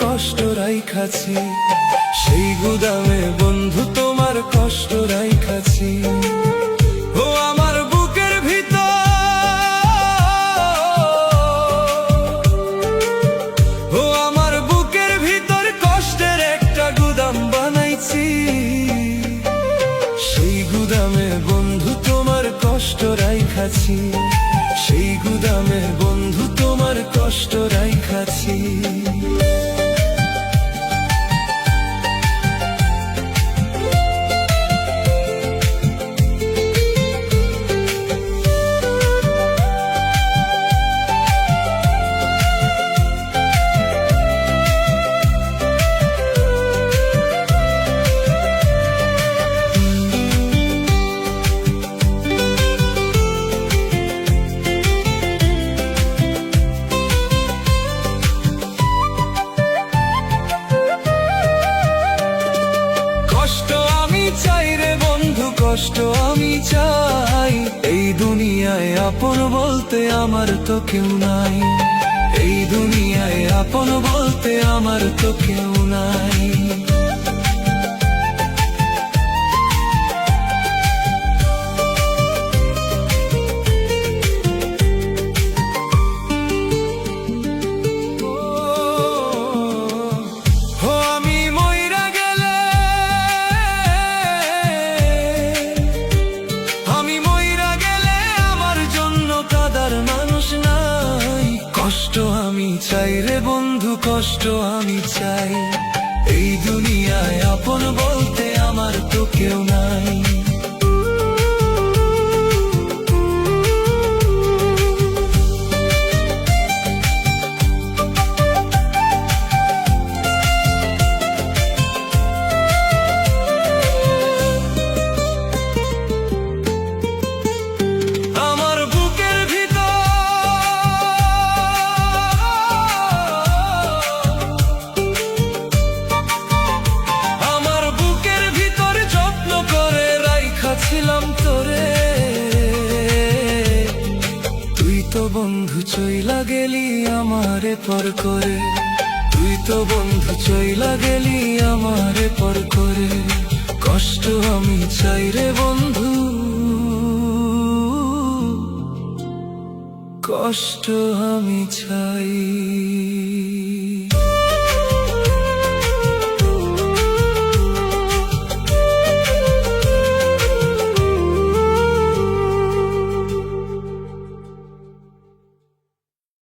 কষ্ট রাইখাছি, সেই গুদামে বন্ধু তোমার কষ্ট রাইখাছি। ও আমার বুকের ভিতর, ও আমার বুকের ভিতর কষ্টের একটা গুদাম বানাইছি, সেই গুদামে বন্ধু তোমার কষ্ট রাইখাছি, সেই গুদামে বন্ধু তোমার কষ্ট রাইখাছি। কষ্ট আমি চাই, এই দুনিয়ায় আপন বলতে আমার তো কেউ নাই, এই দুনিয়ায় আপন বলতে আমার তো কেউ নাই। কষ্ট আমি চাই রে বন্ধু, কষ্ট আমি চাই, এই দুনিয়ায় আপন বলতে আমার তো কেউ নাই। ছিলাম তোরে, তুই তো বন্ধু চইলা গেলি আমারে পর করে, তুই তো বন্ধু চইলা গেলি আমারে পর করে। কষ্ট আমি চাই রে বন্ধু, কষ্ট আমি চাই।